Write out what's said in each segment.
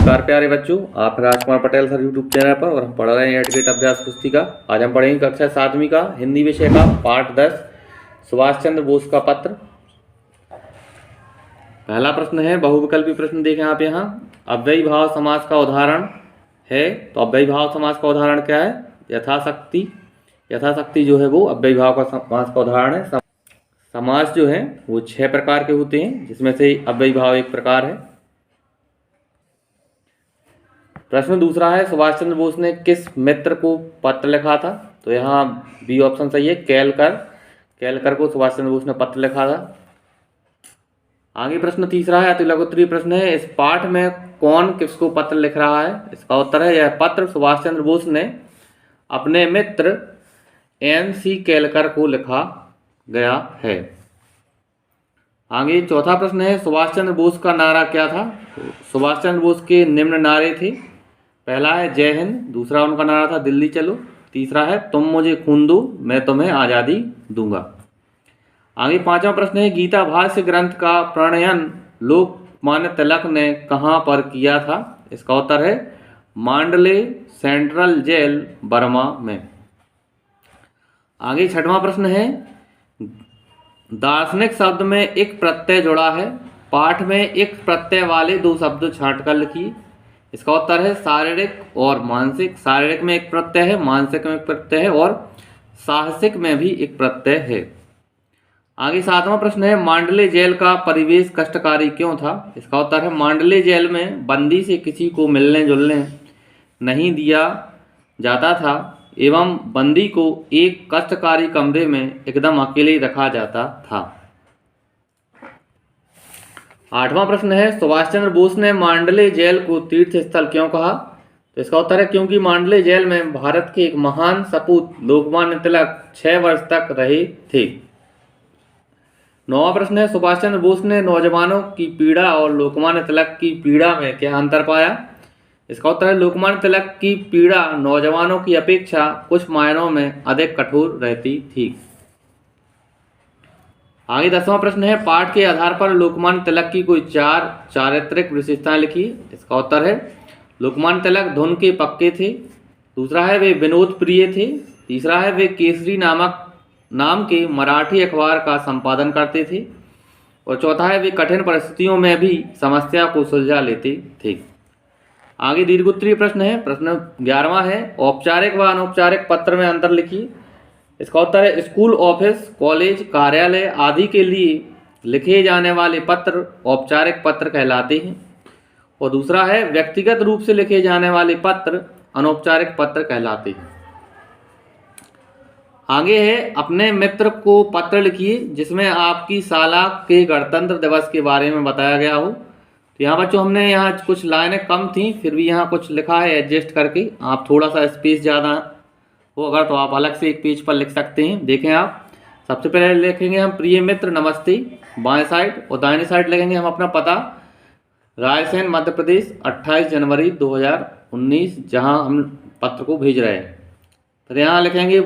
नमस्कार प्यारे बच्चों, आप Rajkumar Patel sir YouTube channel पर और हम पढ़ रहे हैं एडगेट अभ्यास पुस्तिका। आज हम पढ़ेंगे कक्षा 7वीं का हिंदी विषय का पाठ 10 सुभाष चंद्र बोस का पत्र। पहला प्रश्न है, बहुविकल्पी प्रश्न देखें आप यहाँ। अव्ययी भाव समास का उदाहरण है, तो अव्ययी भाव समास का उदाहरण क्या है? यथाशक्ति। यथाशक्ति जो है वो अव्ययी भाव का समास का उदाहरण है। समास जो है वो 6 प्रकार के होते हैं, जिसमें से अव्ययी भाव एक प्रकार है। प्रश्न दूसरा है, सुभाष चंद्र बोस ने किस मित्र को पत्र लिखा था? तो यहाँ बी ऑप्शन सही है, केलकर। केलकर को सुभाष चंद्र बोस ने पत्र लिखा था। आगे प्रश्न तीसरा है, अति लघुत्तरीय प्रश्न है। इस पाठ में कौन किसको पत्र लिख रहा है? इसका उत्तर है, यह पत्र सुभाष चंद्र बोस ने अपने मित्र NC केलकर को लिखा गया है। आगे चौथा प्रश्न है, सुभाष चंद्र बोस का नारा क्या था? सुभाष चंद्र बोस के निम्न नारे थे। पहला है जय हिंद, दूसरा उनका नारा था दिल्ली चलो, तीसरा है तुम मुझे खून दो मैं तुम्हें आज़ादी दूंगा। आगे पांचवा प्रश्न है, गीता भाष्य ग्रंथ का प्रणयन लोकमान्य तिलक ने कहाँ पर किया था? इसका उत्तर है मांडले सेंट्रल जेल बर्मा में। आगे छठवां प्रश्न है, दार्शनिक शब्द में एक प्रत्यय जुड़ा है, पाठ में एक प्रत्यय वाले 2 शब्द छांटकर लिखिए। इसका उत्तर है शारीरिक और मानसिक। शारीरिक में एक प्रत्यय है, मानसिक में एक प्रत्यय है और साहसिक में भी एक प्रत्यय है। आगे सातवां प्रश्न है, मांडले जेल का परिवेश कष्टकारी क्यों था? इसका उत्तर है मांडले जेल में बंदी से किसी को मिलने जुलने नहीं दिया जाता था एवं बंदी को एक कष्टकारी कमरे में एकदम अकेले रखा जाता था। आठवां प्रश्न है, सुभाष चंद्र बोस ने मांडले जेल को तीर्थ स्थल क्यों कहा? तो इसका उत्तर है क्योंकि मांडले जेल में भारत के एक महान सपूत लोकमान्य तिलक 6 वर्ष तक रहे थे। नौवां प्रश्न है, सुभाष चंद्र बोस ने नौजवानों की पीड़ा और लोकमान्य तिलक की पीड़ा में क्या अंतर पाया? इसका उत्तर है लोकमान्य तिलक की पीड़ा नौजवानों की अपेक्षा कुछ मायनों में अधिक कठोर रहती थी। आगे 10वां प्रश्न है, पाठ के आधार पर लोकमान्य तिलक की कोई 4 चारित्रिक विशेषताएं लिखिए। इसका उत्तर है लोकमान्य तिलक धुन के पक्के थे, दूसरा है वे विनोद प्रिय थे, तीसरा है वे केसरी नाम के मराठी अखबार का संपादन करते थे और चौथा है वे कठिन परिस्थितियों में भी समस्या को सुलझा लेते थे। आगे दीर्घोत्तरीय प्रश्न है, प्रश्न 11वां है, औपचारिक व अनौपचारिक पत्र में अंतर लिखिए। इसका उत्तर है स्कूल, ऑफिस, कॉलेज, कार्यालय आदि के लिए लिखे जाने वाले पत्र औपचारिक पत्र कहलाते हैं और दूसरा है व्यक्तिगत रूप से लिखे जाने वाले पत्र अनौपचारिक पत्र कहलाते हैं। आगे है, अपने मित्र को पत्र लिखिए जिसमें आपकी शाला के गणतंत्र दिवस के बारे में बताया गया हो। तो यहाँ बच्चों हमने यहाँ कुछ लाइनें कम थी, फिर भी यहाँ कुछ लिखा है एडजस्ट करके। आप थोड़ा सा स्पेस ज़्यादा हो अगर तो आप अलग से एक पेज पर लिख सकते हैं। देखें आप, सबसे पहले लिखेंगे हम प्रिय मित्र नमस्ते बाएं साइड और दाहिने साइड लिखेंगे हम अपना पता, रायसेन मध्य प्रदेश 28 जनवरी 2019, जहां हम पत्र को भेज रहे हैं। फिर यहाँ लिखेंगे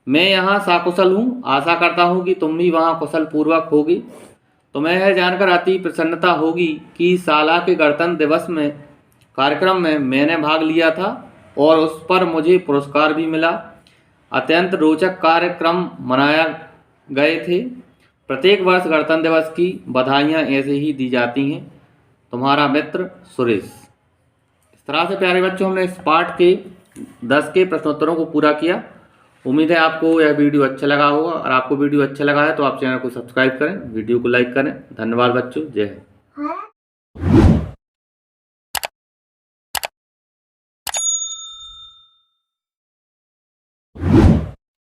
मैं यहाँ सकुशल हूँ, आशा करता हूँ कि तुम भी वहाँ कुशल पूर्वक होगी। तुम्हें यह जानकर अति प्रसन्नता होगी कि शाला के गणतंत्र दिवस में कार्यक्रम में मैंने भाग लिया था और उस पर मुझे पुरस्कार भी मिला। अत्यंत रोचक कार्यक्रम मनाया गए थे। प्रत्येक वर्ष गणतंत्र दिवस की बधाइयाँ ऐसे ही दी जाती हैं। तुम्हारा मित्र सुरेश। इस तरह से प्यारे बच्चों हमने इस पाठ के 10 के प्रश्नोत्तरों को पूरा किया। उम्मीद है आपको यह वीडियो अच्छा लगा होगा। और आपको वीडियो अच्छा लगा है तो आप चैनल को सब्सक्राइब करें, वीडियो को लाइक करें। धन्यवाद बच्चों, जय हिंद।